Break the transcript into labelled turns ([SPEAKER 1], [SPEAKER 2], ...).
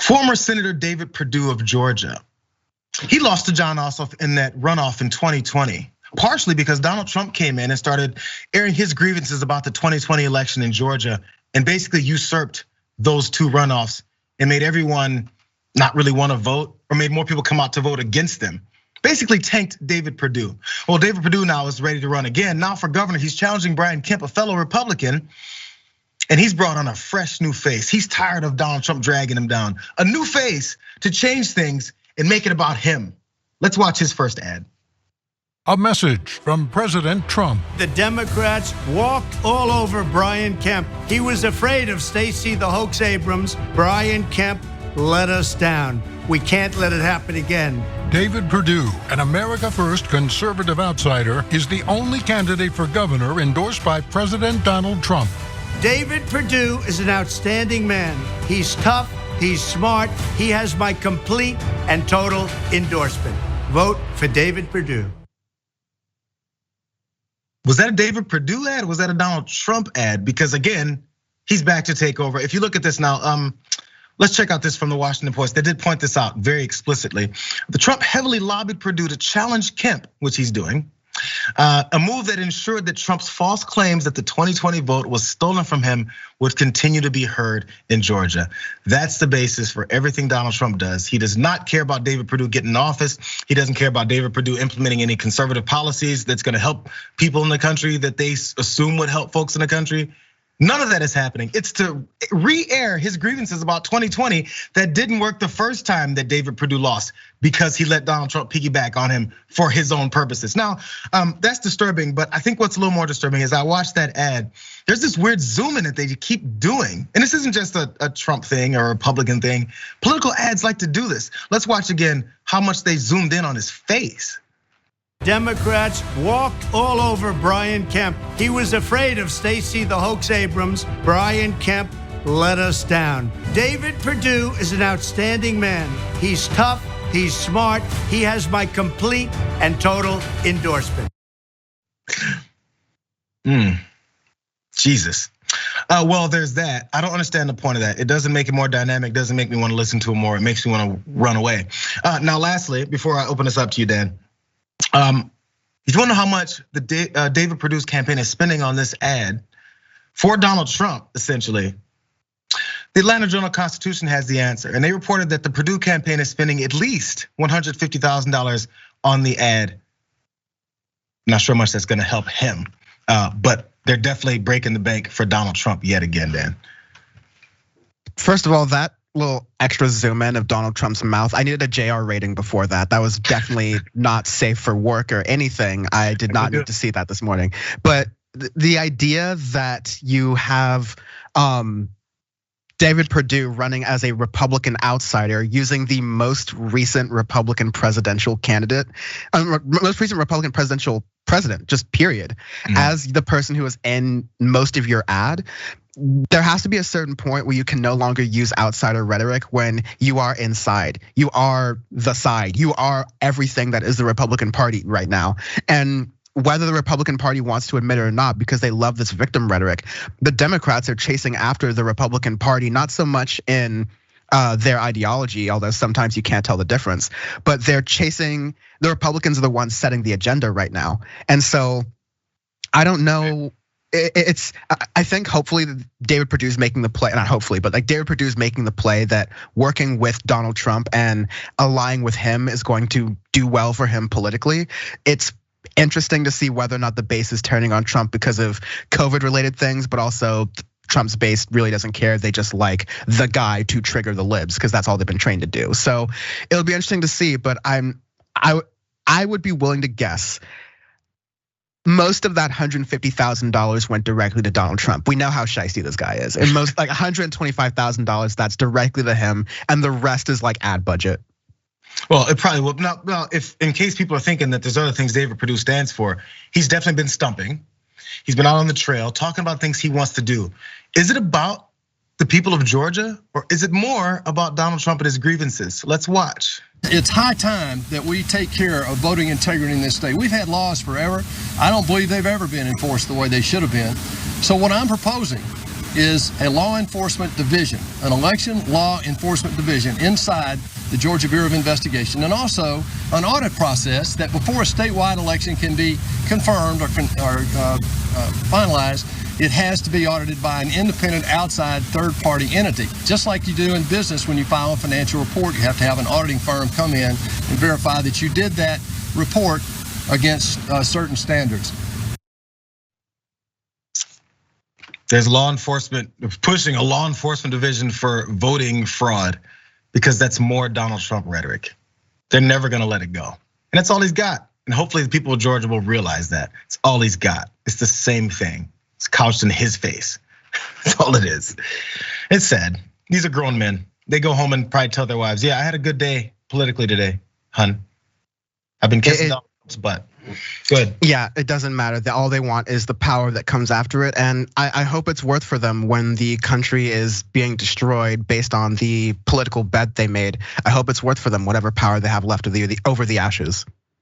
[SPEAKER 1] Former Senator David Perdue of Georgia, he lost to Jon Ossoff in that runoff in 2020, partially because Donald Trump came in and started airing his grievances about the 2020 election in Georgia and basically usurped those two runoffs and made everyone not really want to vote or made more people come out to vote against them. Basically tanked David Perdue. Well, David Perdue now is ready to run again. Now for governor, he's challenging Brian Kemp, a fellow Republican, and he's brought on a fresh new face. He's tired of Donald Trump dragging him down. A new face to change things and make it about him. Let's watch his first ad.
[SPEAKER 2] A message from President Trump.
[SPEAKER 3] The Democrats walked all over Brian Kemp. He was afraid of Stacey the Hoax Abrams. Brian Kemp let us down. We can't let it happen again.
[SPEAKER 2] David Perdue, an America First conservative outsider, is the only candidate for governor endorsed by President Donald Trump.
[SPEAKER 3] David Perdue is an outstanding man. He's tough, he's smart, he has my complete and total endorsement. Vote for David Perdue.
[SPEAKER 1] Was that a David Perdue ad or was that a Donald Trump ad? Because again, he's back to take over. If you look at this now, let's check out this from the Washington Post. They did point this out very explicitly. The Trump heavily lobbied Perdue to challenge Kemp, which he's doing. A move that ensured that Trump's false claims that the 2020 vote was stolen from him would continue to be heard in Georgia. That's the basis for everything Donald Trump does. He does not care about David Perdue getting in office. He doesn't care about David Perdue implementing any conservative policies that's gonna help people in the country that they assume would help folks in the country. None of that is happening. It's to re-air his grievances about 2020 that didn't work the first time that David Perdue lost because he let Donald Trump piggyback on him for his own purposes. Now, that's disturbing, but I think what's a little more disturbing is I watched that ad. There's this weird zoom in that they keep doing. And this isn't just a Trump thing or a Republican thing. Political ads like to do this. Let's watch again how much they zoomed in on his face.
[SPEAKER 3] Democrats walked all over Brian Kemp. He was afraid of Stacey the Hoax Abrams. Brian Kemp let us down. David Perdue is an outstanding man. He's tough, he's smart, he has my complete and total endorsement.
[SPEAKER 1] Jesus. Well, there's that. I don't understand the point of that. It doesn't make it more dynamic, doesn't make me want to listen to it more. It makes me want to run away. Now, lastly, before I open this up to you, Dan, if you want to know how much the David Perdue's campaign is spending on this ad for Donald Trump, essentially, the Atlanta Journal-Constitution has the answer. And they reported that the Perdue campaign is spending at least $150,000 on the ad. Not sure how much that's gonna help him, but they're definitely breaking the bank for Donald Trump yet again, Dan.
[SPEAKER 4] First of all, that little extra zoom in of Donald Trump's mouth, I needed a JR rating before that. That was definitely not safe for work or anything. I did not need to see that this morning. But the idea that you have David Perdue running as a Republican outsider using the most recent Republican presidential candidate, most recent Republican presidential president, just period, as the person who is in most of your ad, there has to be a certain point where you can no longer use outsider rhetoric when you are inside. You are the side. You are everything that is the Republican Party right now. And whether the Republican Party wants to admit it or not, because they love this victim rhetoric, the Democrats are chasing after the Republican Party, not so much in their ideology, although sometimes you can't tell the difference, but they're chasing, the Republicans are the ones setting the agenda right now. And so I don't know, I think hopefully David Perdue's making the play, not hopefully, but like David Perdue's making the play that working with Donald Trump and aligning with him is going to do well for him politically. It's interesting to see whether or not the base is turning on Trump because of COVID related things, but also Trump's base really doesn't care. They just like the guy to trigger the libs because that's all they've been trained to do. So it'll be interesting to see, but I would be willing to guess most of that $150,000 went directly to Donald Trump. We know how shysty this guy is. And most like $125,000 that's directly to him, and the rest is like ad budget.
[SPEAKER 1] Well, it probably will. Now, if in case people are thinking that there's other things David Perdue stands for, he's definitely been stumping. He's been out on the trail talking about things he wants to do. Is it about the people of Georgia, or is it more about Donald Trump and his grievances? Let's watch.
[SPEAKER 5] It's high time that we take care of voting integrity in this state. We've had laws forever. I don't believe they've ever been enforced the way they should have been. So what I'm proposing is a law enforcement division, an election law enforcement division inside the Georgia Bureau of Investigation, and also an audit process that before a statewide election can be confirmed or finalized, it has to be audited by an independent outside third-party entity. Just like you do in business when you file a financial report, you have to have an auditing firm come in and verify that you did that report against certain standards.
[SPEAKER 1] There's law enforcement pushing a law enforcement division for voting fraud because that's more Donald Trump rhetoric. They're never gonna let it go. And that's all he's got. And hopefully the people of Georgia will realize that. It's all he's got. It's the same thing. It's couched in his face. That's all it is. It's sad. These are grown men. They go home and probably tell their wives, yeah, I had a good day politically today, hun. I've been kissing Donald Trump's butt. Good.
[SPEAKER 4] Yeah, it doesn't matter. All they want is the power that comes after it. And I hope it's worth for them when the country is being destroyed based on the political bet they made. I hope it's worth for them whatever power they have left over the ashes.